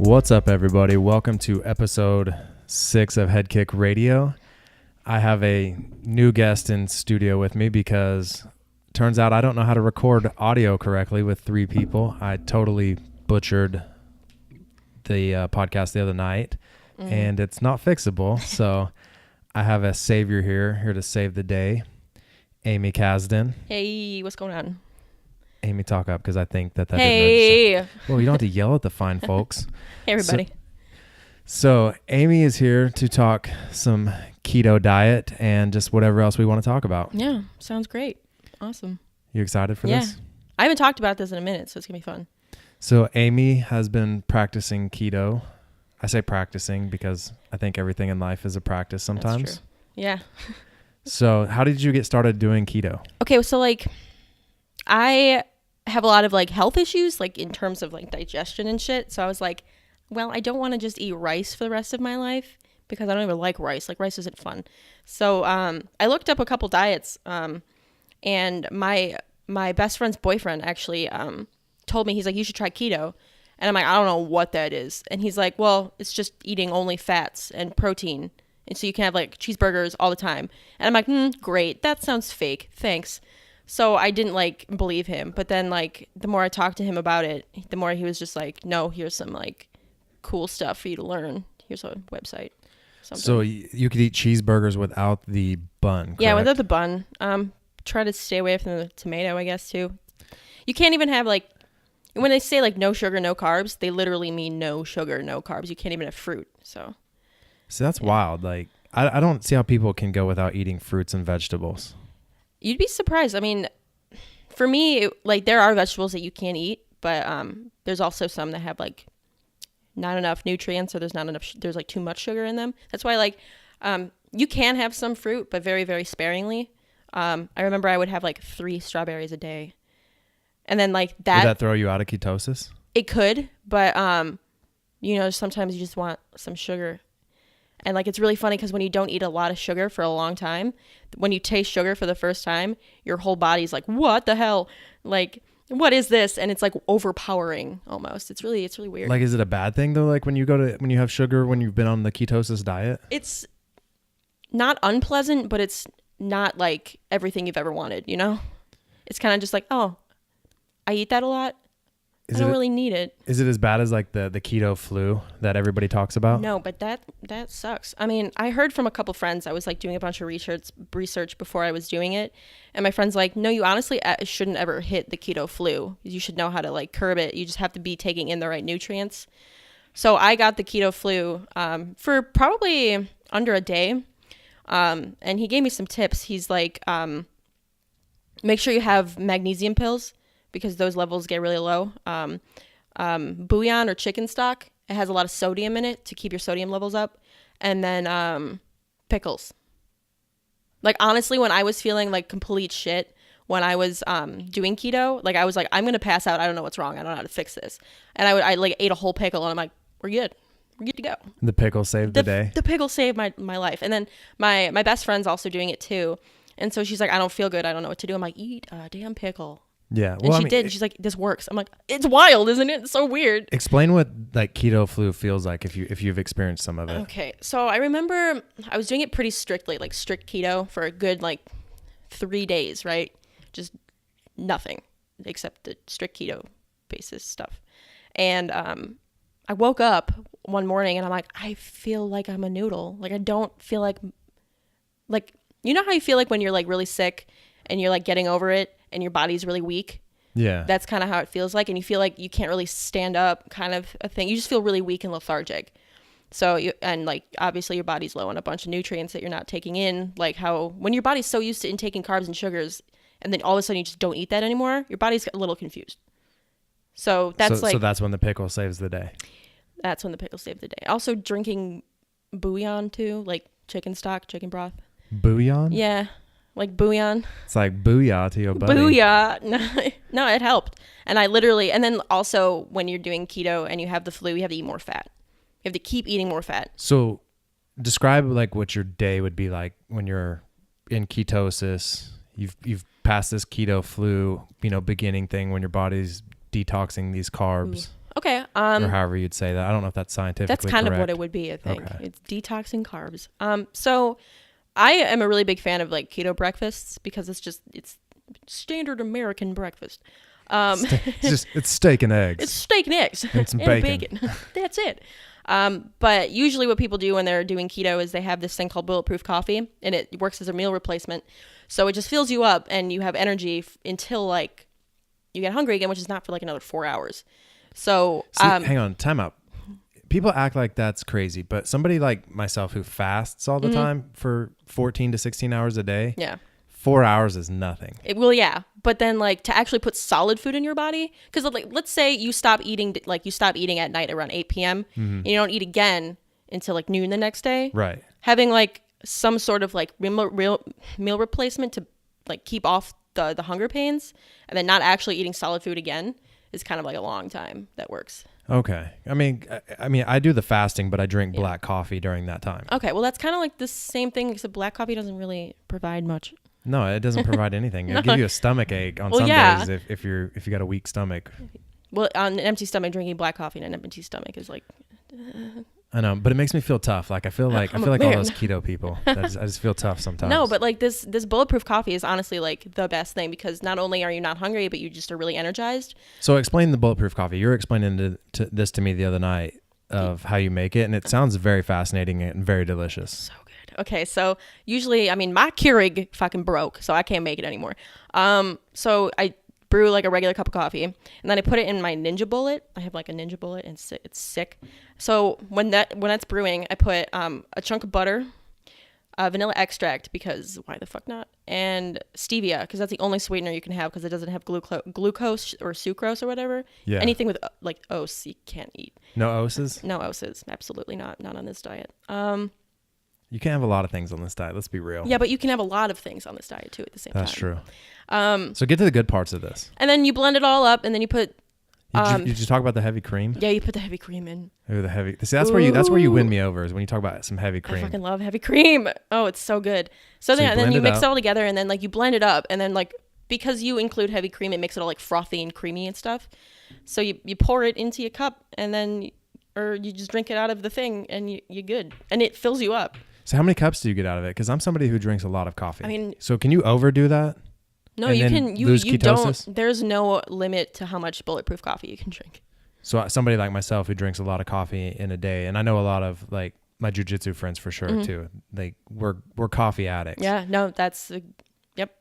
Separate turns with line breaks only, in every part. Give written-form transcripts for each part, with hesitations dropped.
What's up, everybody? Welcome to episode 6 of Head Kick Radio. I have a new guest in studio with me because turns out I don't know how to record audio correctly with 3 people. I totally butchered the podcast the other night, and it's not fixable. So I have a savior here to save the day, Aimee Casden.
Hey, what's going on?
Aimee, talk up because I think that
Hey.
didn't register. Well, you don't have to yell at the fine folks.
Hey, everybody.
So Aimee is here to talk some keto diet and just whatever else we want to talk about.
Yeah, sounds great. Awesome.
You excited for this?
I haven't talked about this in a minute, so it's going to be fun.
So Aimee has been practicing keto. I say practicing because I think everything in life is a practice sometimes.
That's true. Yeah.
So how did you get started doing keto?
Okay, so I have a lot of health issues, in terms of digestion and shit. So I was like, well, I don't want to just eat rice for the rest of my life because I don't even like rice. Rice isn't fun. So I looked up a couple diets, and my best friend's boyfriend actually told me, he's like, you should try keto. And I'm like, I don't know what that is. And he's like, well, it's just eating only fats and protein. And so you can have cheeseburgers all the time. And I'm like, great. That sounds fake. Thanks. So I didn't believe him. But then the more I talked to him about it, the more he was just like, no, here's some cool stuff for you to learn. Here's a website. Something.
So you could eat cheeseburgers without the bun, correct?
Yeah, without the bun. Try to stay away from the tomato, I guess, too. You can't even have when they say no sugar, no carbs, they literally mean no sugar, no carbs. You can't even have fruit. So
that's wild. I don't see how people can go without eating fruits and vegetables.
You'd be surprised. I mean, for me, there are vegetables that you can't eat, but there's also some that have not enough nutrients, or there's not enough. There's too much sugar in them. That's why you can have some fruit, but very, very sparingly. I remember I would have 3 strawberries a day, and then that.
Would that throw you out of ketosis?
It could, but sometimes you just want some sugar. And it's really funny because when you don't eat a lot of sugar for a long time, when you taste sugar for the first time, your whole body's like, what the hell? What is this? And it's overpowering almost. It's really weird.
Is it a bad thing though? When you have sugar, when you've been on the ketosis diet?
It's not unpleasant, but it's not everything you've ever wanted, It's kind of just oh, I eat that a lot. I don't really need it. Is
it as bad as the keto flu that everybody talks about?
No, but that sucks. I mean, I heard from a couple friends. I was doing a bunch of research before I was doing it. And my friend's like, no, you honestly shouldn't ever hit the keto flu. You should know how to curb it. You just have to be taking in the right nutrients. So I got the keto flu for probably under a day. And he gave me some tips. He's like, make sure you have magnesium pills, because those levels get really low. Bouillon or chicken stock, it has a lot of sodium in it to keep your sodium levels up. And then pickles. Honestly, when I was feeling complete shit, when I was doing keto, I was like, I'm going to pass out. I don't know what's wrong. I don't know how to fix this. And I ate a whole pickle, and I'm like, we're good. We're good to go.
The pickle saved the day.
The pickle saved my life. And then my best friend's also doing it too. And so she's like, I don't feel good. I don't know what to do. I'm like, eat a damn pickle.
Yeah,
well, and she did. She's like, this works. I'm like, it's wild, isn't it? It's so weird.
Explain what keto flu feels like if you've experienced some of it.
Okay, so I remember I was doing it pretty strictly, strict keto for a good 3 days, right? Just nothing except the strict keto basis stuff. And I woke up one morning and I'm like, I feel like I'm a noodle. I don't feel like you know how you feel when you're really sick and you're getting over it, and your body's really weak.
Yeah.
That's kind of how it feels like. And you feel like you can't really stand up, kind of a thing. You just feel really weak and lethargic. So, obviously your body's low on a bunch of nutrients that you're not taking in. When your body's so used to intaking carbs and sugars, and then all of a sudden you just don't eat that anymore, your body's a little confused. So that's
So that's when the pickle saves the day.
That's when the pickle saved the day. Also drinking bouillon too, chicken stock, chicken broth.
Bouillon?
Yeah. Bouillon.
It's booyah to your buddy.
Booyah. No, it helped. And and then also when you're doing keto and you have the flu, you have to eat more fat. You have to keep eating more fat.
So describe what your day would be like when you're in ketosis. You've passed this keto flu, beginning thing when your body's detoxing these carbs.
Okay.
or however you'd say that. I don't know if that's scientifically
That's kind
correct.
of what it would be, I think.
Okay.
It's detoxing carbs. So I am a really big fan of like keto breakfasts because it's standard American breakfast.
It's steak and eggs.
It's steak and eggs
And some bacon.
That's it. But usually what people do when they're doing keto is they have this thing called bulletproof coffee, and it works as a meal replacement. So it just fills you up and you have energy until like you get hungry again, which is not for like another 4 hours. So
hang on, time out. People act like that's crazy, but somebody like myself who fasts all the time for 14 to 16 hours a day,
yeah.
4 hours is nothing.
Yeah. But then like to actually put solid food in your body, because like let's say you stop eating at night around 8 p.m. And you don't eat again until like noon the next day.
Right.
Having like some sort of like real meal replacement to like keep off the hunger pains, and then not actually eating solid food again is kind of like a long time that works.
Okay. I mean, I do the fasting, but I drink black coffee during that time.
Okay. Well, that's kind of like the same thing, except black coffee doesn't really provide much.
No, it doesn't provide anything. It'll give you a stomach ache on some days if you got a weak stomach.
Well, on an empty stomach, drinking black coffee on an empty stomach is like.
I know, but it makes me feel tough. Like I feel like all those keto people. I just feel tough sometimes.
No, but like this bulletproof coffee is honestly like the best thing, because not only are you not hungry, but you just are really energized.
So explain the bulletproof coffee. You were explaining this to me the other night of how you make it, and it sounds very fascinating and very delicious.
So good. Okay, so usually, I mean, my Keurig fucking broke, so I can't make it anymore. So I brew like a regular cup of coffee, and then I put it in my Ninja Bullet. I have like a Ninja Bullet, and it's sick. So when that's brewing, I put a chunk of butter, vanilla extract, because why the fuck not, and stevia, because that's the only sweetener you can have, because it doesn't have glucose or sucrose or whatever.
Yeah.
Anything with like oats you can't eat.
No oses?
No oses, absolutely not on this diet.
You can't have a lot of things on this diet. Let's be real.
Yeah, but you can have a lot of things on this diet too at the same time.
That's true. So get to the good parts of this.
And then you blend it all up, and then you put.
Did you talk about the heavy cream?
Yeah, you put the heavy cream in.
Ooh, the heavy. See, that's where you win me over, is when you talk about some heavy cream.
I fucking love heavy cream. Oh, it's so good. So then you mix it all together, and then like you blend it up, and then like because you include heavy cream, it makes it all like frothy and creamy and stuff. So you pour it into your cup, and then or you just drink it out of the thing, and you're good, and it fills you up.
So how many cups do you get out of it? Because I'm somebody who drinks a lot of coffee.
I mean,
so can you overdo that?
No, you can. You
ketosis?
don't. There's no limit to how much bulletproof coffee you can drink.
So somebody like myself who drinks a lot of coffee in a day, and I know a lot of like my jujitsu friends for sure too. We're coffee addicts.
Yeah, no, that's yep.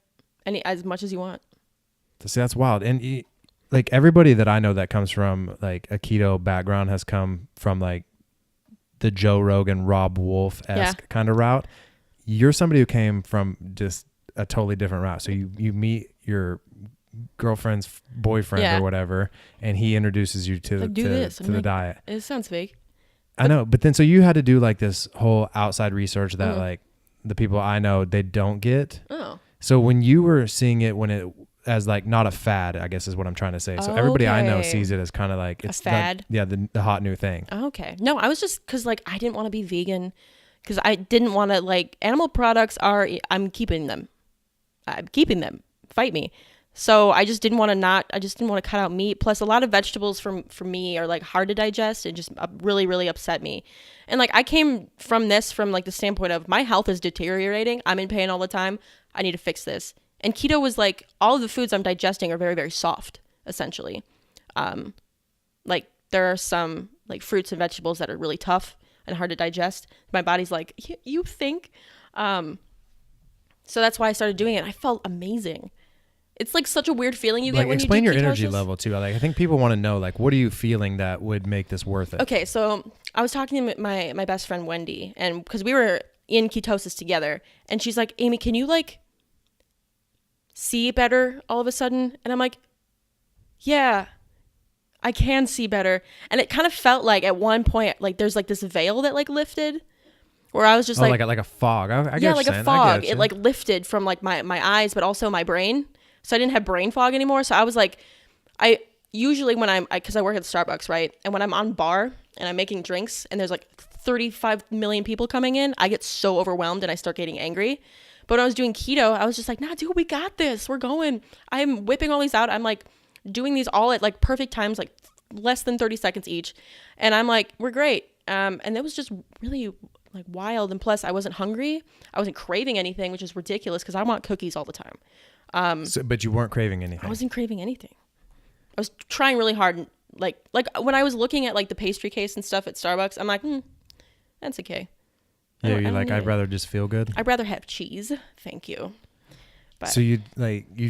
As much as you want.
See, that's wild. And like everybody that I know that comes from like a keto background has come from like the Joe Rogan, Rob Wolf-esque kind of route. You're somebody who came from just a totally different route. So you meet your girlfriend's boyfriend or whatever, and he introduces you to the diet.
It sounds fake.
I know, but then so you had to do like this whole outside research that like the people I know they don't get.
Oh.
So when you were seeing it as like not a fad, I guess is what I'm trying to say. So everybody I know sees it as kind of like it's
a fad.
The hot new thing.
Okay. No, I was just because like I didn't want to be vegan, because I didn't want to like animal products I'm keeping them. Fight me. So I just didn't want to cut out meat. Plus a lot of vegetables for me are like hard to digest and just really, really upset me. And like I came from like the standpoint of my health is deteriorating. I'm in pain all the time. I need to fix this. And keto was like all of the foods I'm digesting are very, very soft, essentially. Like there are some like fruits and vegetables that are really tough and hard to digest. My body's like, you think? So that's why I started doing it. I felt amazing. It's like such a weird feeling you get when you do ketosis.
Explain your energy level too. Like I think people want to know like what are you feeling that would make this worth it?
Okay, so I was talking to my best friend Wendy, and because we were in ketosis together, and she's like, Aimee, can you like see better all of a sudden? And I'm like, yeah, I can see better. And it kind of felt like at one point like there's like this veil that like lifted, where I was just like
a fog. I
yeah, like a fog. It like lifted from like my eyes, but also my brain. So I didn't have brain fog anymore. So I was like, I usually when because I work at Starbucks, right? And when I'm on bar and I'm making drinks and there's like 35 million people coming in, I get so overwhelmed and I start getting angry. But when I was doing keto, I was just like, nah, dude, we got this. We're going. I'm whipping all these out. I'm like doing these all at like perfect times, like less than 30 seconds each. And I'm like, we're great. And it was just really like wild. And plus I wasn't hungry. I wasn't craving anything, which is ridiculous because I want cookies all the time.
But you weren't craving anything.
I wasn't craving anything. I was trying really hard. Like when I was looking at like the pastry case and stuff at Starbucks, I'm like, that's okay.
Yeah, you're like, I'd rather just feel good.
I'd rather have cheese. Thank you. But
so you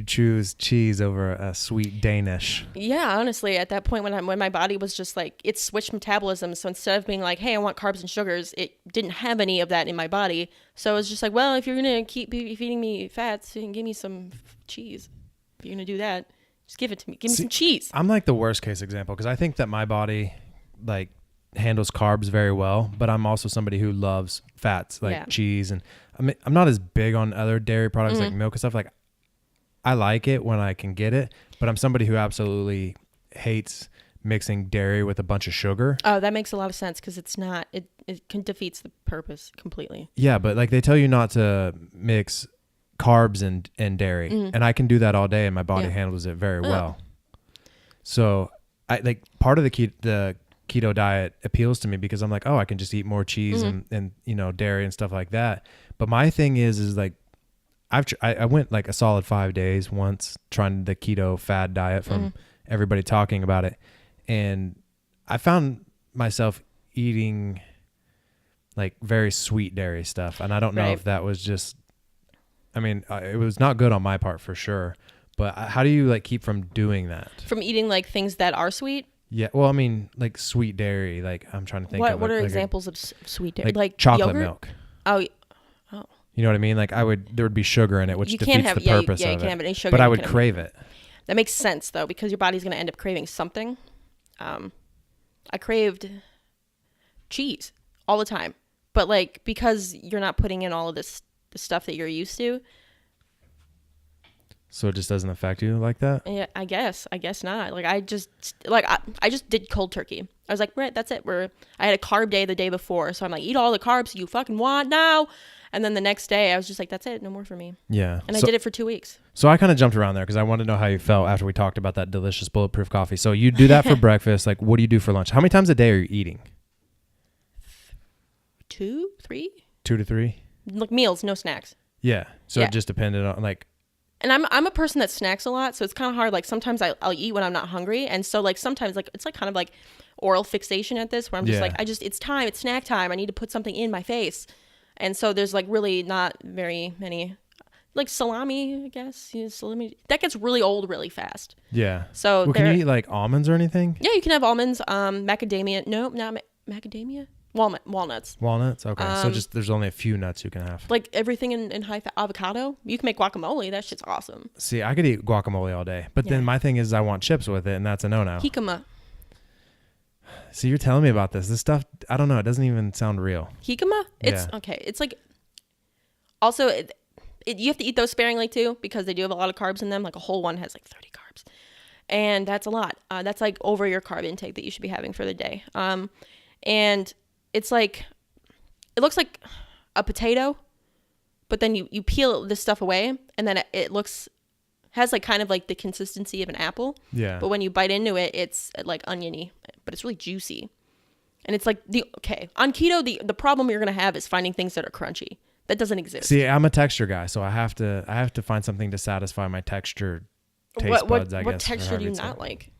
choose cheese over a sweet Danish.
Yeah, honestly, at that point when my body was just like, it switched metabolism. So instead of being like, hey, I want carbs and sugars, it didn't have any of that in my body. So it was just like, well, if you're going to keep feeding me fats, you can give me some cheese. If you're going to do that, just give it to me. Give me some cheese.
I'm like the worst case example because I think that my body like handles carbs very well, but I'm also somebody who loves fats like cheese, and I'm not as big on other dairy products like milk and stuff. Like I like it when I can get it, but I'm somebody who absolutely hates mixing dairy with a bunch of sugar.
Oh, that makes a lot of sense because it's not, it defeats the purpose completely.
Yeah, but like they tell you not to mix carbs and dairy, and I can do that all day and my body handles it very well. So I like part of the keto diet appeals to me because I'm like, oh, I can just eat more cheese and you know, dairy and stuff like that. But my thing is like I went like a solid 5 days once trying the keto fad diet from everybody talking about it, and I found myself eating like very sweet dairy stuff, and I don't know if that was just, I mean, it was not good on my part for sure, but how do you like keep from doing that?
From eating like things that are sweet?
Yeah, well, I mean, like sweet dairy, like I'm trying to think of
what are
like
examples of sweet dairy? Like
chocolate
yogurt?
milk.
Oh.
You know what I mean? Like there would be sugar in it, which defeats the purpose of
you
it.
can't have any sugar.
But I would crave it.
That makes sense though, because your body's going to end up craving something. I craved cheese all the time, but like because you're not putting in all of the stuff that you're used to.
So it just doesn't affect you like that?
Yeah, I guess not. Like I just did cold turkey. I was like, right, that's it. I had a carb day the day before, so I'm like, eat all the carbs you fucking want now. And then the next day, I was just like, that's it, no more for me.
Yeah.
And I did it for 2 weeks.
So I kind of jumped around there because I wanted to know how you felt after we talked about that delicious bulletproof coffee. So you do that for breakfast. Like, what do you do for lunch? How many times a day are you eating?
2, 3.
2 to 3.
Like meals, no snacks.
Yeah. So it just depended on like.
And I'm a person that snacks a lot, so it's kind of hard. Like sometimes I'll eat when I'm not hungry, and so like sometimes like it's like kind of like oral fixation at this, where I'm just like it's time, it's snack time. I need to put something in my face. And so there's like really not very many, like salami, I guess. Salami that gets really old really fast.
Yeah.
So
can you eat like almonds or anything?
Yeah, you can have almonds, macadamia. No, not macadamia. Walnuts.
Walnuts. Okay. So just there's only a few nuts you can have.
Like everything in high fat. Avocado. You can make guacamole. That shit's awesome.
See, I could eat guacamole all day, but then my thing is I want chips with it, and that's a no-no.
Jicama.
See, you're telling me about this. This stuff, I don't know. It doesn't even sound real.
Jicama? It's okay. It's like, also, you have to eat those sparingly too, because they do have a lot of carbs in them. Like a whole one has like 30 carbs. And that's a lot. That's like over your carb intake that you should be having for the day. And it's like, it looks like a potato, but then you peel this stuff away, and then it has like kind of like the consistency of an apple.
Yeah.
But when you bite into it, it's like oniony, but it's really juicy. And it's like on keto, the problem you're going to have is finding things that are crunchy. That doesn't exist.
See, I'm a texture guy, so I have to find something to satisfy my texture taste buds, I guess.
What texture do you not like?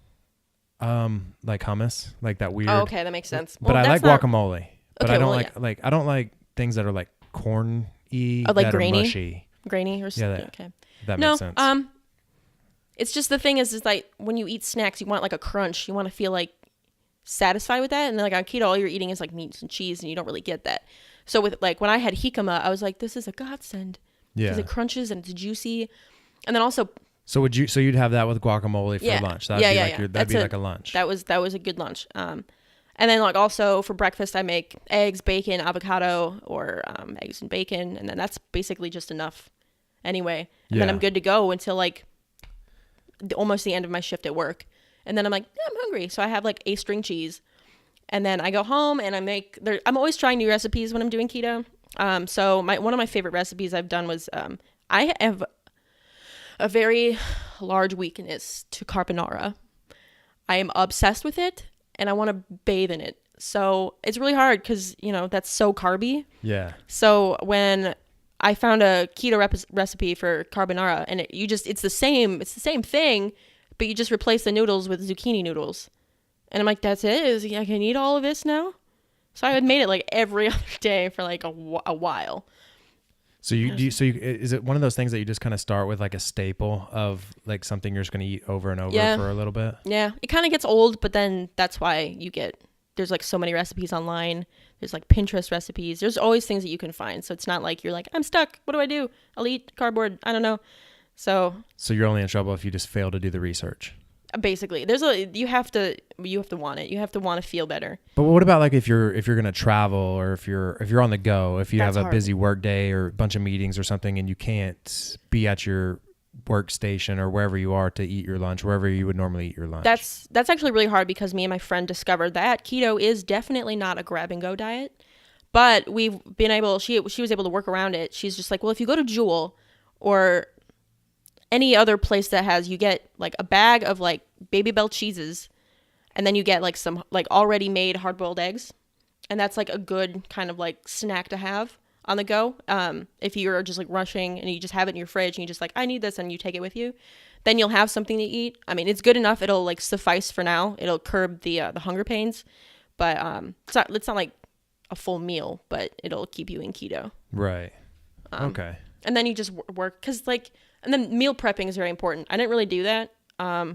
Like hummus, like that weird.
Oh, okay, that makes sense.
But I like guacamole. But
okay,
I don't I don't like things that are like corny,
like
that
grainy?
Are mushy.
Grainy or something.
Yeah,
okay.
That makes sense.
It's just the thing is like when you eat snacks, you want like a crunch. You want to feel like satisfied with that. And then like on keto, all you're eating is like meats and cheese, and you don't really get that. So with like when I had jicama, I was like, this is a godsend. Yeah. Because it crunches and it's juicy. And then also.
So you'd have that with guacamole for lunch? That'd be like a lunch.
That was a good lunch. And then like also for breakfast, I make eggs, bacon, avocado, or eggs and bacon. And then that's basically just enough anyway. And then I'm good to go until like almost the end of my shift at work. And then I'm like, I'm hungry. So I have like a string cheese. And then I go home and I'm always trying new recipes when I'm doing keto. So one of my favorite recipes I've done was, I have a very large weakness to carbonara. I am obsessed with it and I want to bathe in it. So it's really hard because, that's so carby.
Yeah.
So when I found a keto recipe for carbonara, and it's the same thing, but you just replace the noodles with zucchini noodles. And I'm like, that's it? I can eat all of this now? So I had made it like every other day for like a while.
So is it one of those things that you just kind of start with like a staple of like something you're just going to eat over and over for a little bit?
Yeah. It kind of gets old, but then that's why there's like so many recipes online. There's like Pinterest recipes. There's always things that you can find. So it's not like you're like, I'm stuck. What do I do? I'll eat cardboard. I don't know. So
you're only in trouble if you just fail to do the research.
Basically, you have to want it. You have to want to feel better.
But what about like if you're going to travel, or if you're on the go, if you have a busy work day or a bunch of meetings or something, and you can't be at your workstation or wherever you are to eat your lunch, wherever you would normally eat your lunch?
That's actually really hard because me and my friend discovered that keto is definitely not a grab and go diet. But we've been able. She was able to work around it. She's just like, well, if you go to Jewel or any other place that you get like a bag of like Baby Bell cheeses, and then you get like some like already made hard boiled eggs, and that's like a good kind of like snack to have on the go. If you're just like rushing and you just have it in your fridge and you just like, I need this, and you take it with you, then you'll have something to eat. I mean, it's good enough. It'll like suffice for now. It'll curb the hunger pains, but it's not like a full meal, but it'll keep you in keto.
Right. Okay.
And then you just work and then meal prepping is very important. I didn't really do that. I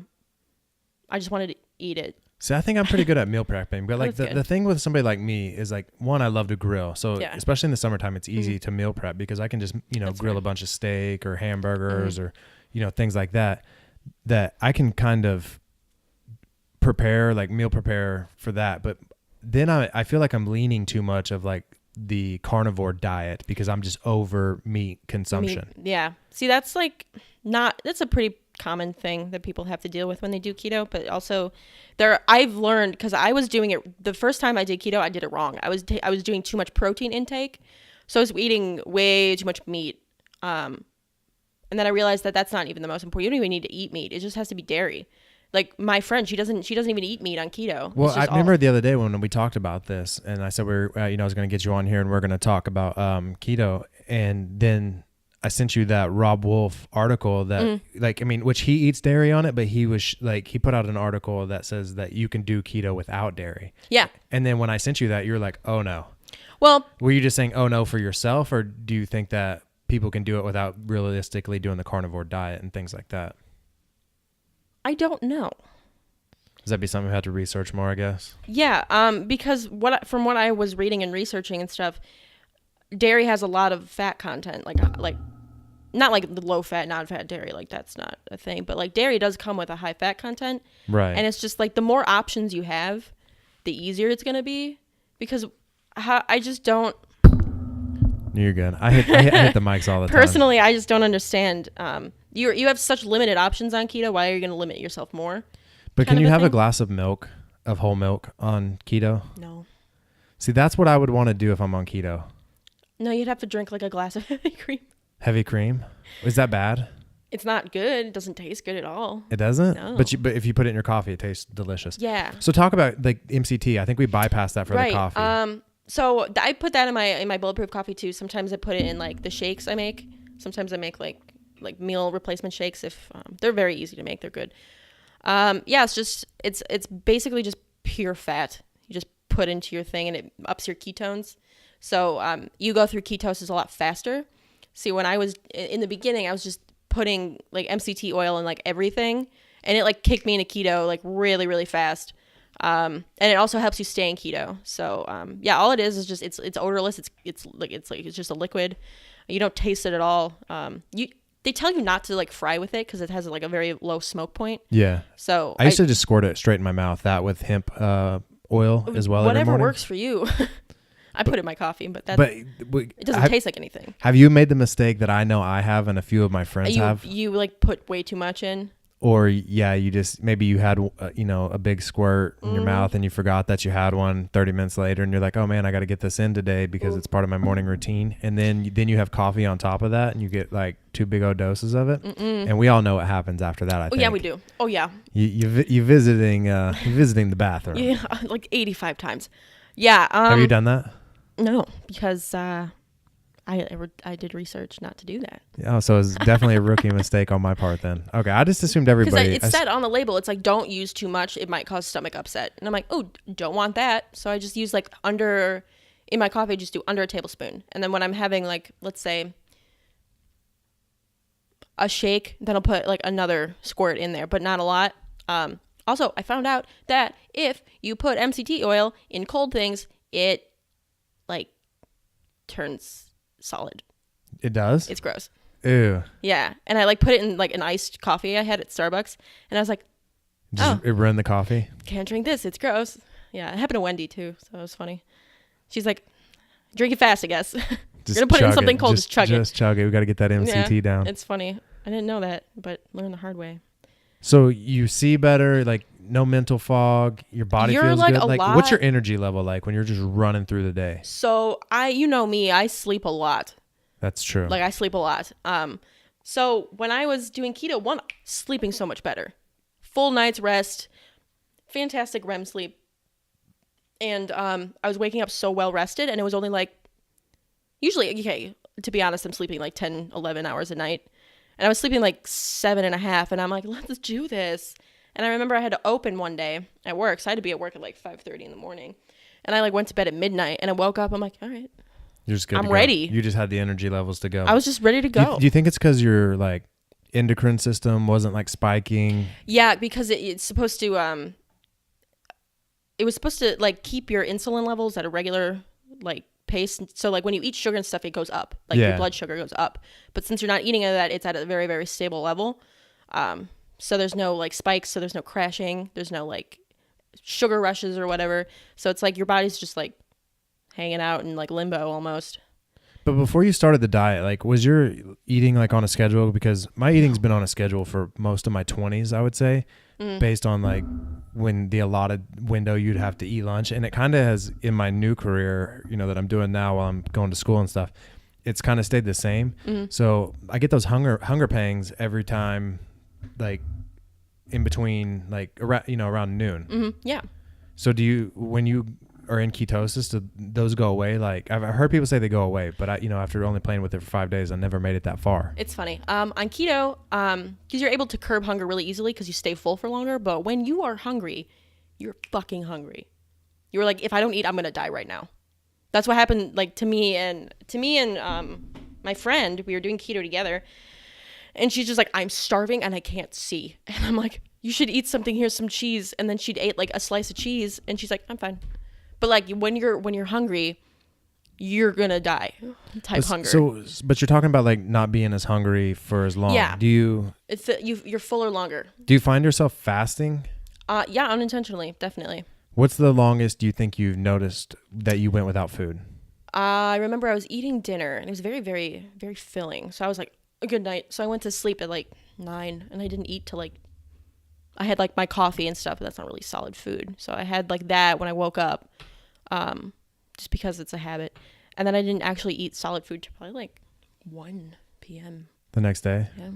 just wanted to eat it.
See, I think I'm pretty good at meal prepping, but like the thing with somebody like me is like, one, I love to grill. So especially in the summertime, it's easy to meal prep because I can just, grill a bunch of steak or hamburgers or, things like that I can kind of meal prepare for that. But then I feel like I'm leaning too much of like the carnivore diet because I'm just over meat consumption.
Yeah. See, that's a pretty common thing that people have to deal with when they do keto, but also I've learned, because I was doing it the first time I did keto, I did it wrong. I was doing too much protein intake, so I was eating way too much meat, and then I realized that that's not even the most important. You don't even need to eat meat. It just has to be dairy. Like my friend, she doesn't even eat meat on keto.
Well, I remember the other day when we talked about this, and I said I was going to get you on here and we're going to talk about keto, and then I sent you that Rob Wolf article that which he eats dairy on it, but he put out an article that says that you can do keto without dairy.
Yeah.
And then when I sent you that, you're like, oh no.
Well,
were you just saying oh no for yourself, or do you think that people can do it without realistically doing the carnivore diet and things like that?
I don't know.
Does that be something we had to research more, I guess?
Yeah, because from what I was reading and researching and stuff, dairy has a lot of fat content, like not like the low fat, non-fat dairy, like that's not a thing, but like dairy does come with a high fat content.
Right.
And it's just like the more options you have, the easier it's going to be, because I just don't.
You're good. I hit the mics all the time.
Personally, I just don't understand. You have such limited options on keto. Why are you going to limit yourself more?
But can you have a glass of milk, of whole milk on keto?
No.
See, that's what I would want to do if I'm on keto.
No, you'd have to drink like a glass of heavy cream.
Heavy cream? Is that bad?
It's not good. It doesn't taste good at all.
It doesn't?
No.
But if you put it in your coffee, it tastes delicious.
Yeah.
So talk about like MCT. I think we bypassed that for the coffee.
So I put that in my bulletproof coffee too. Sometimes I put it in like the shakes I make. Sometimes I make like meal replacement shakes if they're very easy to make. They're good. It's basically just pure fat. You just put into your thing and it ups your ketones. So you go through ketosis a lot faster. See, when I was in the beginning, I was just putting like MCT oil in like everything, and it like kicked me into keto like really, really fast. And it also helps you stay in keto. So all it is just it's odorless. It's just a liquid. You don't taste it at all. They tell you not to like fry with it because it has like a very low smoke point.
Yeah.
So
I used to just squirt it straight in my mouth. That with hemp oil as well.
Whatever works for you. I put it in my coffee, but it doesn't taste like anything.
Have you made the mistake that I know I have and a few of my friends have?
You like put way too much in?
Or you just maybe you had a big squirt in your mouth and you forgot that you had one 30 minutes later and you're like, oh man, I got to get this in today because it's part of my morning routine. And then you have coffee on top of that and you get like 2 big old doses of it. And we all know what happens after that. I think.
Yeah, we do. Oh yeah.
You visiting the bathroom.
Yeah, like 85 times. Yeah.
Have you done that?
No, because I did research not to do that.
Oh, so it's definitely a rookie mistake on my part then. Okay, I just assumed everybody.
Because it said on the label, it's like, don't use too much. It might cause stomach upset. And I'm like, oh, don't want that. So I just use like in my coffee, I just do under a tablespoon. And then when I'm having like, let's say a shake, then I'll put like another squirt in there, but not a lot. Also, I found out that if you put MCT oil in cold things, it like turns solid.
It does?
It's gross.
Ew.
Yeah. And I like put it in like an iced coffee I had at Starbucks. And I was like,
It ruined the coffee?
Can't drink this. It's gross. Yeah. It happened to Wendy too. So it was funny. She's like, drink it fast, I guess. You're going to put it in something cold. Just chug it.
Just chug it. We got to get that MCT down.
It's funny. I didn't know that, but learned the hard way.
So you see better, like no mental fog, your body feels
like
good. Like what's your energy level like when you're just running through the day?
So you know me, I sleep a lot.
That's true.
Like I sleep a lot. So when I was doing keto, sleeping so much better. Full night's rest, fantastic REM sleep. And I was waking up so well rested, and it was only like, usually, okay, to be honest, I'm sleeping like 10, 11 hours a night. And I was sleeping like 7.5, and I'm like, let's do this. And I remember I had to open one day at work, so I had to be at work at like 5:30 in the morning. And I like went to bed at midnight, and I woke up, I'm like, all right.
You're just good.
I'm ready.
You just had the energy levels to go.
I was just ready to go.
Do you think it's because your like endocrine system wasn't like spiking?
Yeah, because it's supposed to, it was supposed to like keep your insulin levels at a regular like pace. So like when you eat sugar and stuff, it goes up. Like your blood sugar goes up. But since you're not eating any of that, it's at a very, very stable level. So there's no like spikes. So there's no crashing. There's no like sugar rushes or whatever. So it's like your body's just like hanging out in like limbo almost.
But before you started the diet, like was your eating like on a schedule? Because my eating's been on a schedule for most of my 20s, I would say, based on like when the allotted window you'd have to eat lunch. And it kind of has in my new career, that I'm doing now while I'm going to school and stuff, it's kind of stayed the same. So I get those hunger pangs every time, like in between, like around noon.
Yeah.
So when you are in ketosis, do those go away? Like I've heard people say they go away, but after only playing with it for 5 days, I never made it that far.
It's funny. On keto, because you're able to curb hunger really easily because you stay full for longer. But when you are hungry, you're fucking hungry. You're like, if I don't eat, I'm gonna die right now. That's what happened. Like to me and my friend, we were doing keto together, and she's just like, I'm starving and I can't see. And I'm like, you should eat something. Here's some cheese. And then she'd ate like a slice of cheese, and she's like, I'm fine. But like when you're hungry, you're gonna die type hunger.
So, but you're talking about like not being as hungry for as long.
Yeah. You're fuller longer.
Do you find yourself fasting?
Yeah, unintentionally, definitely.
What's the longest you think you've noticed that you went without food?
I remember I was eating dinner, and it was very, very, very filling. So I was like, a good night. So I went to sleep at like 9, and I didn't eat till like, I had like my coffee and stuff, but that's not really solid food. So I had like that when I woke up, just because it's a habit. And then I didn't actually eat solid food till probably like 1 p.m.
The next day?
Yeah.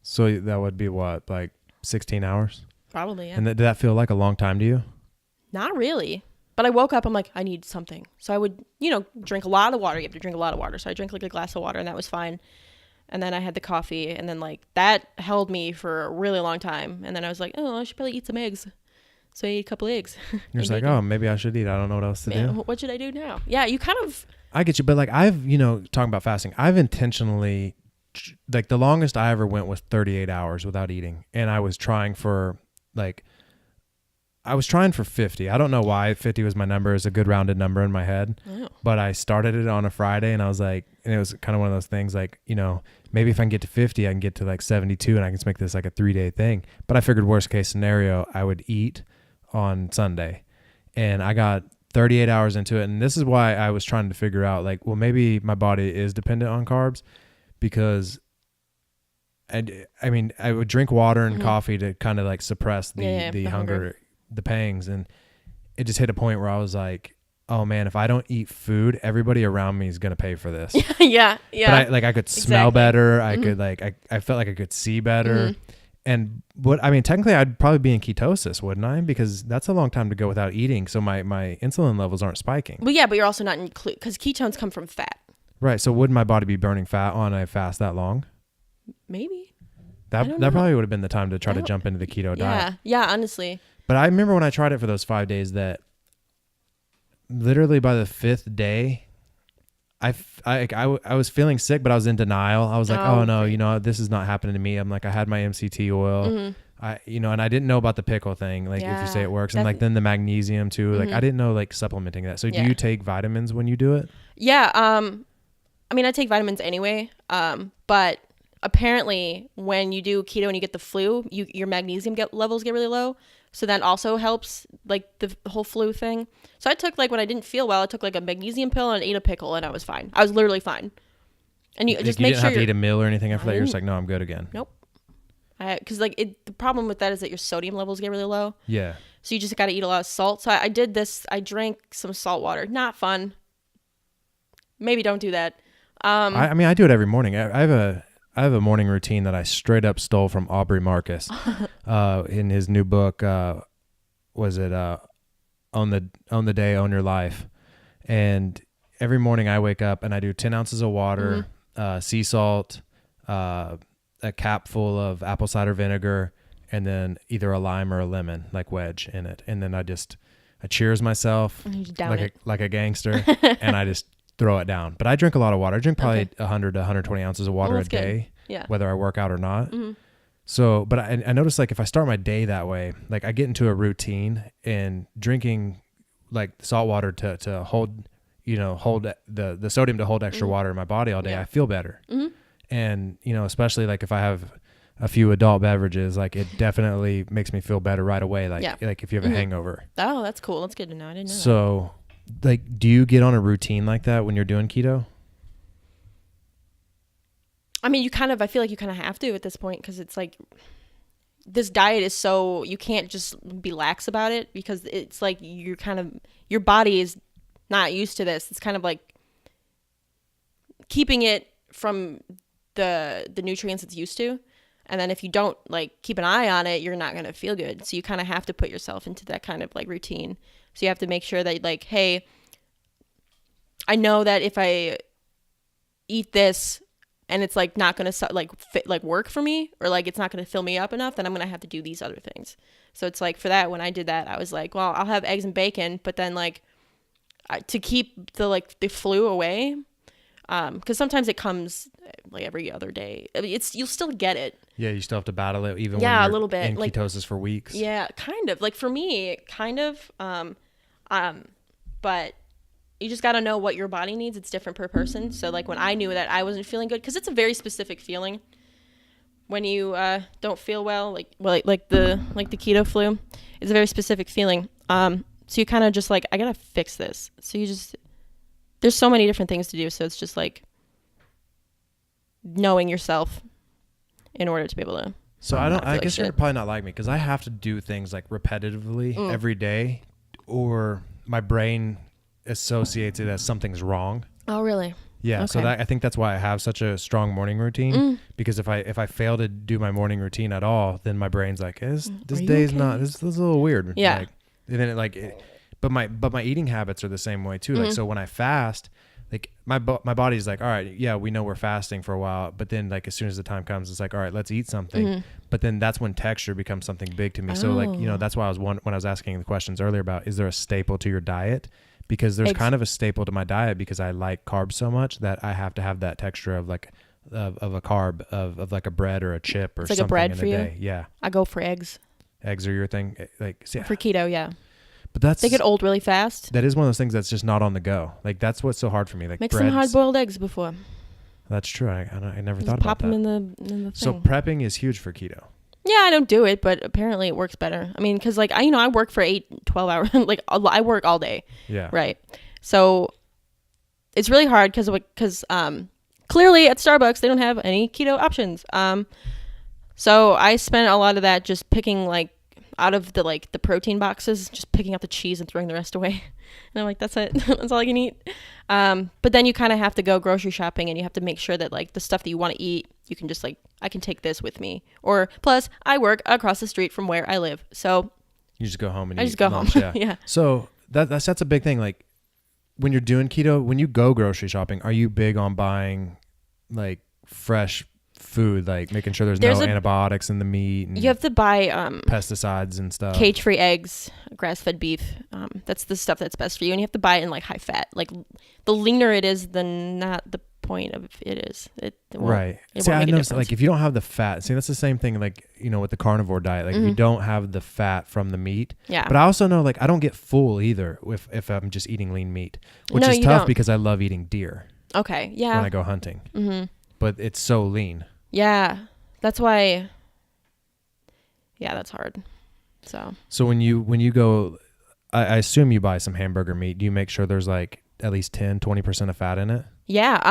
So that would be what, like 16 hours?
Probably, yeah.
And did that feel like a long time to you?
Not really. But I woke up, I'm like, I need something. So I would, drink a lot of water. You have to drink a lot of water. So I drank like a glass of water, and that was fine. And then I had the coffee, and then like that held me for a really long time. And then I was like, oh, I should probably eat some eggs. So I ate a couple eggs.
You're just like, oh, maybe I should eat. I don't know what else to do.
What should I do now? Yeah, you kind of.
I get you. But like I've, talking about fasting, I've intentionally, like the longest I ever went was 38 hours without eating. And I was trying for 50. I don't know why 50 was my number. It's a good rounded number in my head. Oh. But I started it on a Friday, and I was like, and it was kind of one of those things like, maybe if I can get to 50, I can get to like 72, and I can just make this like a 3-day thing. But I figured worst case scenario, I would eat on Sunday, and I got 38 hours into it. And this is why I was trying to figure out like, well, maybe my body is dependent on carbs, because I mean, I would drink water and coffee to kind of like suppress the hunger, the pangs. And it just hit a point where I was like, oh man, if I don't eat food, everybody around me is going to pay for this.
Yeah.
But I could smell better. I could I felt like I could see better. And technically I'd probably be in ketosis, wouldn't I? Because that's a long time to go without eating. So my insulin levels aren't spiking.
But yeah, but you're also not because ketones come from fat.
Right. So wouldn't my body be burning fat on a fast that long?
Maybe.
That probably would have been the time to try to jump into the keto diet.
Yeah, honestly.
But I remember when I tried it for those 5 days that literally by the 5th day, I was feeling sick, but I was in denial. I was like, oh no, this is not happening to me. I'm like, I had my MCT oil, and I didn't know about the pickle thing. Like if you say it works, and like then the magnesium too. Like I didn't know like supplementing that. So do you take vitamins when you do it? Yeah.
I take vitamins anyway. But apparently when you do keto and you get the flu, your magnesium levels get really low. So that also helps like the whole flu thing. So I took like when I didn't feel well, I took like a magnesium pill and ate a pickle and I was fine. I was literally fine. And you just make sure you
didn't have to eat a meal or anything after that. You're just like, no, I'm good again.
Nope. Because the problem with that is that your sodium levels get really low.
Yeah.
So you just got to eat a lot of salt. So I did this. I drank some salt water. Not fun. Maybe don't do that.
I do it every morning. I have a morning routine that I straight up stole from Aubrey Marcus in his new book. Was it Own the Day, Own Your Life? And every morning I wake up and I do 10 ounces of water, sea salt, a cap full of apple cider vinegar, and then either a lime or a lemon, like wedge in it. And then I cheers myself like a gangster, and I just throw it down. But I drink a lot of water. I drink probably 100 to 120 ounces of water a day, whether I work out or not. So, but I notice like if I start my day that way, like I get into a routine and drinking like salt water to hold the sodium to hold extra water in my body all day, I feel better. And, especially like if I have a few adult beverages, like it definitely makes me feel better right away. Like if you have a hangover.
Oh, that's cool. That's good to know. I didn't know that.
So like, do you get on a routine like that when you're doing keto?
I mean, I feel like you kind of have to at this point, because it's like this diet is so, you can't just be lax about it, because it's like your body is not used to this. It's kind of like keeping it from the nutrients it's used to. And then if you don't like keep an eye on it, you're not going to feel good. So you kind of have to put yourself into that kind of like routine. So you have to make sure that like, hey, I know that if I eat this and it's like not going to like fit, like work for me, or like it's not going to fill me up enough, then I'm going to have to do these other things. So it's like for that, when I did that, I was like, well, I'll have eggs and bacon, but then like to keep the flu away, because sometimes it comes like every other day. I mean, you'll still get it.
Yeah, you still have to battle it even when
you're
a little bit in
like,
ketosis for weeks.
Yeah, kind of. Like for me, kind of. But you just got to know what your body needs. It's different per person. So like when I knew that I wasn't feeling good, because it's a very specific feeling when you don't feel well, like the keto flu. It's a very specific feeling. So you kind of just like, I gotta fix this. So there's so many different things to do. So it's just like knowing yourself in order to be able to.
So I guess you're probably not like me, because I have to do things like repetitively every day, or my brain associates it as something's wrong.
Oh, really?
Yeah. Okay. So I think that's why I have such a strong morning routine, because if I fail to do my morning routine at all, then my brain's like, this day's not, this is a little weird.
Yeah.
Like, and then but my eating habits are the same way too. Like, so when I fast, like my body's like, all right, yeah, we know we're fasting for a while, but then like as soon as the time comes, it's like, all right, let's eat something. But then that's when texture becomes something big to me. So like, that's why when I was asking the questions earlier about, is there a staple to your diet? Because there's kind of a staple to my diet, because I like carbs so much that I have to have that texture of like of a carb of like a bread or a chip or something. Like a bread for you? Day. Yeah.
I go for eggs.
Eggs are your thing? Like
for keto, yeah.
But
they get old really fast.
That is one of those things that's just not on the go. Like that's what's so hard for me. Like
make some hard-boiled eggs before.
That's true. I never
just
thought about that.
Pop them in the thing.
So prepping is huge for keto.
Yeah, I don't do it, but apparently it works better. I mean, because like I work for 8-12 hours. Like I work all day.
Yeah.
Right. So it's really hard because clearly at Starbucks they don't have any keto options. So I spent a lot of that just picking like out of the like the protein boxes, just picking out the cheese and throwing the rest away. And I'm like, that's it. That's all I can eat. But then you kind of have to go grocery shopping and you have to make sure that like the stuff that you want to eat, you can just like, I can take this with me. Or plus I work across the street from where I live. So
you just go home and
I
eat
just go
lunch,
home. Yeah.
So that's a big thing. Like when you're doing keto, when you go grocery shopping, are you big on buying like fresh food, like making sure there's no antibiotics in the meat and
you have to buy
pesticides and stuff,
cage-free eggs, grass-fed beef, that's the stuff that's best for you, and you have to buy it in like high fat. Like the leaner it is, the not the point of it is it
right. See, I noticed like if you don't have the fat, see that's the same thing like with the carnivore diet, like if you don't have the fat from the meat.
Yeah.
But I also know like I don't get full either if I'm just eating lean meat, which is tough because I love eating deer.
Okay. Yeah.
When I go hunting. But it's so lean.
Yeah, that's why. Yeah, that's hard. So
when you go, I assume you buy some hamburger meat. Do you make sure there's like at least 10-20% of fat in it?
Yeah.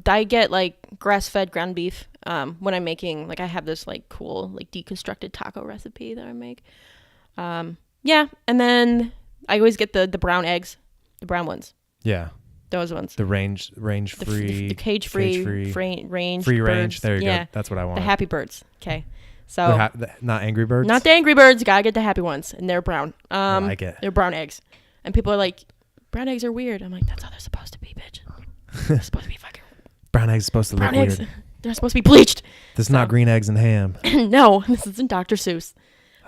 I get like grass-fed ground beef. When I'm making like I have this like cool like deconstructed taco recipe that I make. Yeah, and then I always get the brown eggs, the brown ones.
Yeah.
Those ones.
The range free.
The cage free range.
Free
birds.
Range. There you go. That's what I want.
The happy birds. Okay. So
not angry birds.
Not the angry birds. Gotta get the happy ones, and they're brown.
I like it.
They're brown eggs, and people are like, brown eggs are weird. I'm like, that's how they're supposed to be, bitch. They're supposed to be fucking.
Brown eggs supposed to look
eggs,
weird.
They're supposed to be bleached.
This is not green eggs and ham.
No, this isn't Dr. Seuss.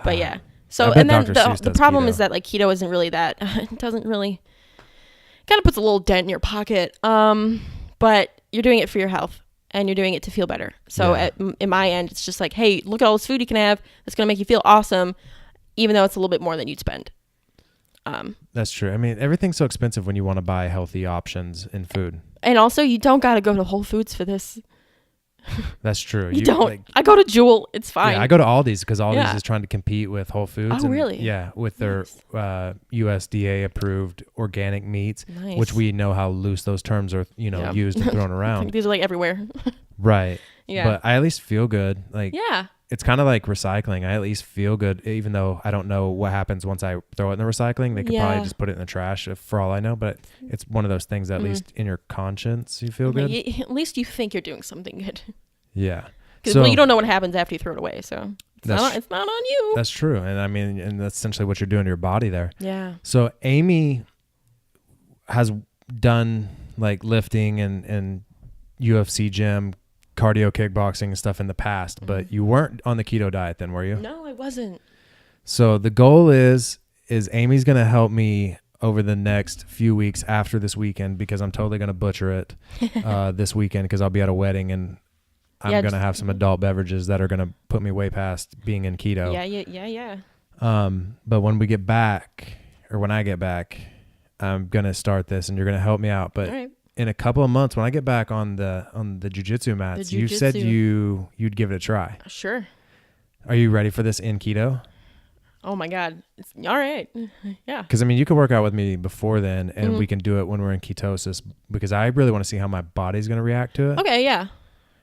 But yeah. So and then the problem is that like keto isn't really that. It doesn't really. Kind of puts a little dent in your pocket, but you're doing it for your health and you're doing it to feel better. So in my end, it's just like, hey, look at all this food you can have that's going to make you feel awesome, even though it's a little bit more than you'd spend.
That's true. I mean, everything's so expensive when you want to buy healthy options in food.
And also, you don't got to go to Whole Foods for this.
That's true.
You don't. Like, I go to Jewel. It's fine.
Yeah, I go to Aldi's because Aldi's is trying to compete with Whole Foods.
Oh, really?
Yeah, with their USDA approved organic meats, which we know how loose those terms are, used and thrown around.
These are like everywhere.
Right.
Yeah.
But I at least feel good. Like,
yeah.
It's kind of like recycling. I at least feel good, even though I don't know what happens once I throw it in the recycling. They could probably just put it in the trash for all I know. But it's one of those things that at least in your conscience, you feel good.
At least you think you're doing something good.
Yeah.
Because you don't know what happens after you throw it away. So it's not on you.
That's true. And I mean, and that's essentially what you're doing to your body there.
Yeah.
So Aimee has done like lifting and UFC gym, cardio, kickboxing and stuff in the past, but you weren't on the keto diet then, were you?
No, I wasn't.
So the goal is Aimee's going to help me over the next few weeks after this weekend, because I'm totally going to butcher it this weekend because I'll be at a wedding and I'm going to have some adult beverages that are going to put me way past being in keto.
Yeah.
But when we get back, or when I get back, I'm going to start this and you're going to help me out. But in a couple of months, when I get back on the jiu-jitsu mats, you said you'd give it a try.
Sure.
Are you ready for this in keto?
Oh my God. It's all right. Yeah.
Because I mean, you can work out with me before then and we can do it when we're in ketosis, because I really want to see how my body's going to react to it.
Okay. Yeah.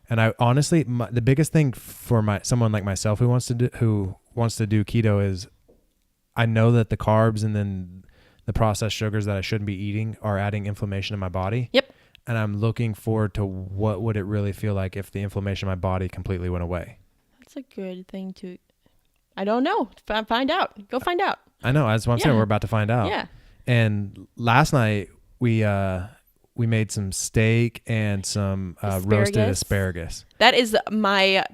And I honestly, the biggest thing for someone like myself who wants to do keto is, I know that the carbs and then the processed sugars that I shouldn't be eating are adding inflammation in my body.
Yep.
And I'm looking forward to what would it really feel like if the inflammation in my body completely went away.
That's a good thing to. I don't know. Find out. Go find out.
I know. That's what I'm saying. We're about to find out.
Yeah.
And last night we made some steak and some roasted asparagus.
That is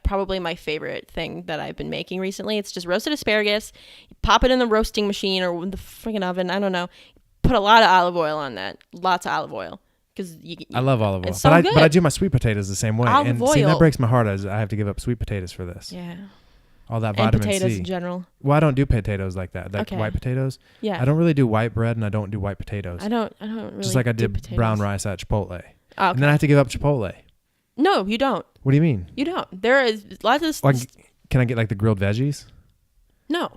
probably my favorite thing that I've been making recently. It's just roasted asparagus. You pop it in the roasting machine or the freaking oven. I don't know. Put a lot of olive oil on that. Lots of olive oil. I
love olive oil.
It's so good.
But I do my sweet potatoes the same way.
Olive oil.
See, that breaks my heart. I have to give up sweet potatoes for this.
Yeah.
All that vitamin C.
And potatoes in general.
Well, I don't do potatoes like that. Like white potatoes.
Yeah.
I don't really do white bread and I don't do white potatoes.
I don't really. Just
like I did brown rice at Chipotle.
Oh, okay.
And then I have to give up Chipotle.
No, you don't.
What do you mean?
You don't. There is lots of.
Can I get like the grilled veggies?
No.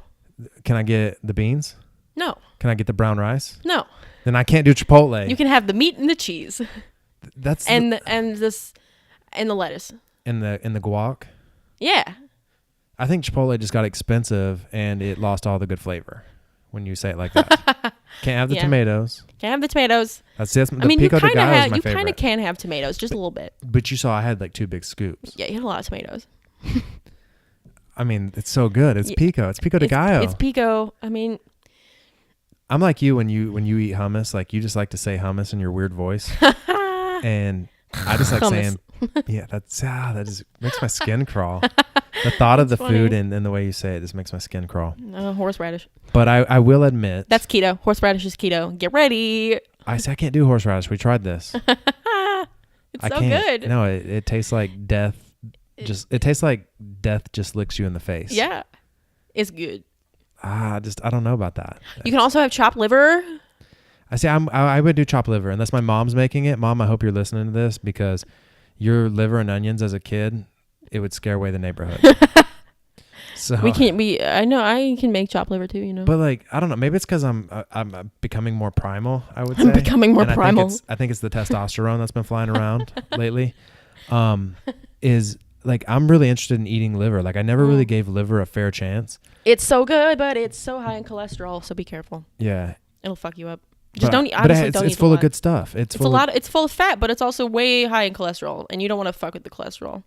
Can I get the beans?
No.
Can I get the brown rice?
No.
Then I can't do Chipotle.
You can have the meat and the cheese.
That's
and the lettuce.
And the guac.
Yeah.
I think Chipotle just got expensive and it lost all the good flavor when you say it like that. Can't have the tomatoes.
Can't have the tomatoes.
That's the
I mean,
pico de gallo is my
you
favorite.
kind of can have tomatoes, just a little bit.
But you saw I had like 2 big scoops.
Yeah, you had a lot of tomatoes.
I mean, it's so good. It's pico. It's pico de gallo.
It's pico. I mean,
I'm like you when you eat hummus. Like you just like to say hummus in your weird voice, and I just like saying, yeah, that just makes my skin crawl. The thought of the food and the way you say it just makes my skin crawl.
Horseradish.
But I will admit
that's keto. Horseradish is keto. Get ready.
I can't do horseradish. We tried this.
It's so good.
No, it tastes like death. It tastes like death just licks you in the face.
Yeah, it's good.
I don't know about that.
You can also have chopped liver.
I would do chopped liver unless my mom's making it. Mom, I hope you're listening to this because your liver and onions as a kid, it would scare away the neighborhood. So
I know I can make chopped liver too, you know.
But like, I don't know. Maybe it's because I'm becoming more primal, I would say.
I'm becoming more primal.
I think it's the testosterone that's been flying around lately. Is like, I'm really interested in eating liver. Like I never really gave liver a fair chance.
It's so good, but it's so high in cholesterol, so be careful.
Yeah.
It'll fuck you up. Just don't eat. It's
full of good stuff.
It's full of fat, but it's also way high in cholesterol, and you don't want to fuck with the cholesterol.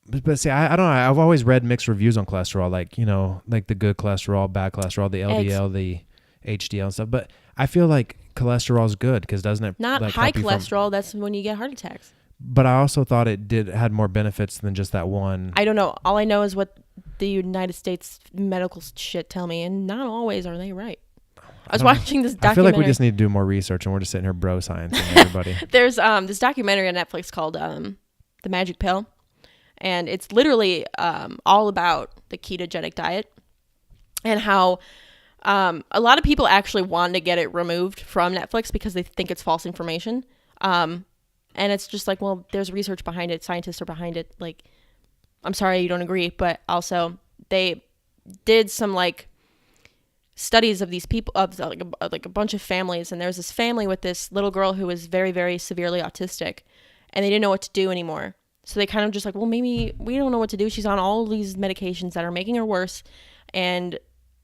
But see, I don't know. I've always read mixed reviews on cholesterol, like, you know, like the good cholesterol, bad cholesterol, the LDL, the HDL and stuff. But I feel like cholesterol is good because doesn't it?
Not like high cholesterol. That's when you get heart attacks.
But I also thought it had more benefits than just that one.
I don't know. All I know is what the United States medical shit tell me, and not always are they right. I was watching this documentary.
I feel like we just need to do more research, and we're just sitting here bro science and everybody.
There's this documentary on Netflix called The Magic Pill, and it's literally all about the ketogenic diet and how a lot of people actually want to get it removed from Netflix because they think it's false information. And it's just like, well, there's research behind it. Scientists are behind it. Like, I'm sorry you don't agree, but also they did some like studies of these people, of like a bunch of families, and there's this family with this little girl who was very, very severely autistic, and they didn't know what to do anymore. So they kind of just like, well, maybe we don't know what to do. She's on all these medications that are making her worse, and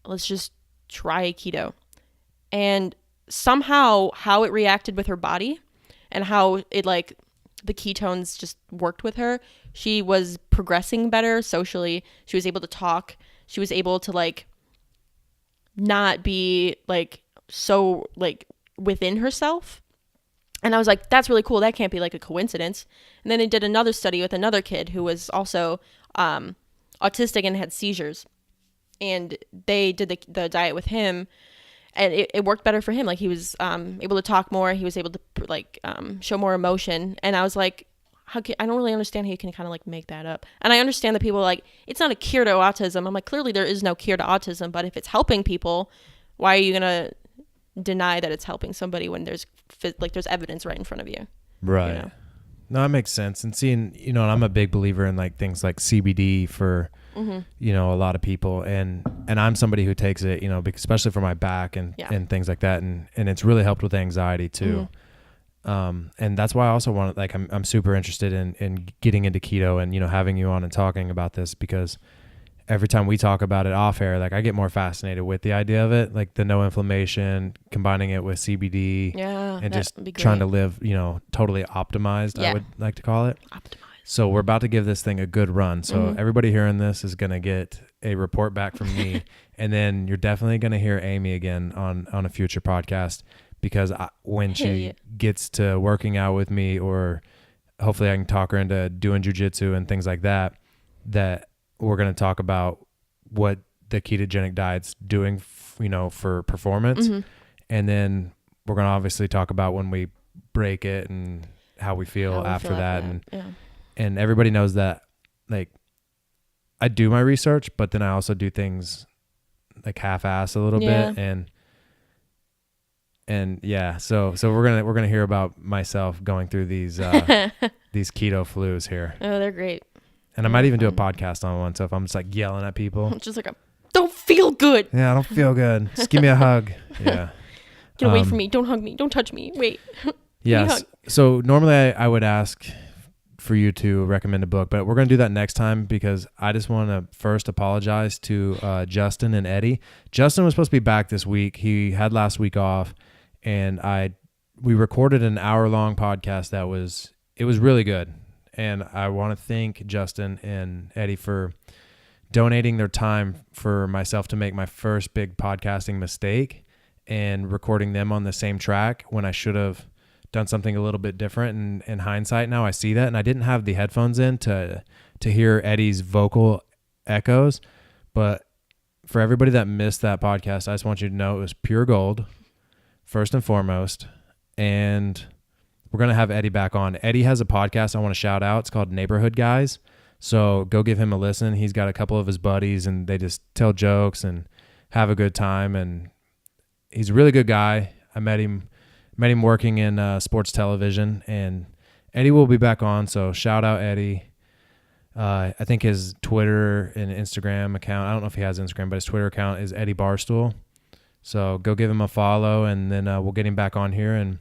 let's just try keto. And somehow how it reacted with her body and how it like the ketones just worked with her, she was progressing better socially. She was able to talk. She was able to like not be like so like within herself. And I was like, that's really cool. That can't be like a coincidence. And then they did another study with another kid who was also autistic and had seizures. And they did the diet with him, and it worked better for him. Like he was able to talk more. He was able to like show more emotion. And I was like, I don't really understand how you can kind of like make that up. And I understand that people are like, it's not a cure to autism. I'm like, clearly there is no cure to autism. But if it's helping people, why are you gonna deny that it's helping somebody when there's evidence right in front of you?
Right.
You know?
No, that makes sense. And seeing, you know, I'm a big believer in like things like CBD for, you know, a lot of people. And I'm somebody who takes it, you know, especially for my back and things like that. And it's really helped with anxiety too. And that's why I also want to, like, I'm super interested in getting into keto and, you know, having you on and talking about this, because every time we talk about it off air, like I get more fascinated with the idea of it, like the no inflammation, combining it with CBD, and just trying to live, you know, totally optimized. I would like to call it. Optimized. So we're about to give this thing a good run. So everybody hearing this is going to get a report back from me, and then you're definitely going to hear Aimee again on a future podcast, because when she gets to working out with me, or hopefully I can talk her into doing jujitsu and things like that, that we're going to talk about what the ketogenic diet's doing, you know, for performance. And then we're going to obviously talk about when we break it and how we feel after that. And everybody knows that, like, I do my research, but then I also do things like half-ass a little bit. And yeah, so we're going to hear about myself going through these these keto flus here.
Oh, they're great.
And I might even do a podcast on one. So if I'm just like yelling at people,
just like don't feel good.
Yeah, I don't feel good. Just give me a hug. Yeah.
Get away from me. Don't hug me. Don't touch me. Wait.
Yes. So normally I would ask for you to recommend a book, but we're going to do that next time because I just want to first apologize to Justin and Eddie. Justin was supposed to be back this week. He had last week off, and we recorded an hour-long podcast it was really good. And I want to thank Justin and Eddie for donating their time for myself to make my first big podcasting mistake and recording them on the same track when I should have done something a little bit different. And in hindsight, now I see that. And I didn't have the headphones in to hear Eddie's vocal echoes. But for everybody that missed that podcast, I just want you to know it was pure gold, first and foremost. And we're going to have Eddie back on. Eddie has a podcast I want to shout out. It's called Neighborhood Guys. So go give him a listen. He's got a couple of his buddies, and they just tell jokes and have a good time. And he's a really good guy. I met him working in sports television, and Eddie will be back on. So shout out Eddie. I think his Twitter and Instagram account, I don't know if he has Instagram, but his Twitter account is Eddie Barstool. So go give him a follow, and then we'll get him back on here. And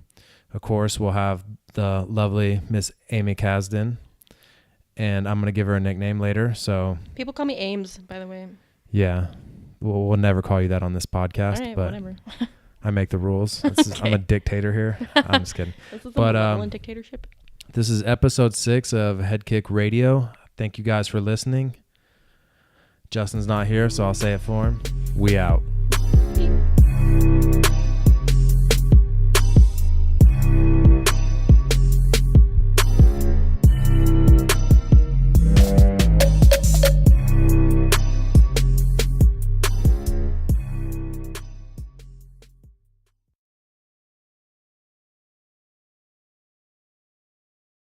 of course, we'll have the lovely Miss Aimee Casden, and I'm going to give her a nickname later. So
people call me Ames, by the way.
Yeah. We'll never call you that on this podcast,
all right,
but
whatever.
I make the rules.
Okay.
I'm a dictator here. I'm just kidding.
This is a dictatorship.
This is episode 6 of Head Kick Radio. Thank you guys for listening. Justin's not here, so I'll say it for him. We out.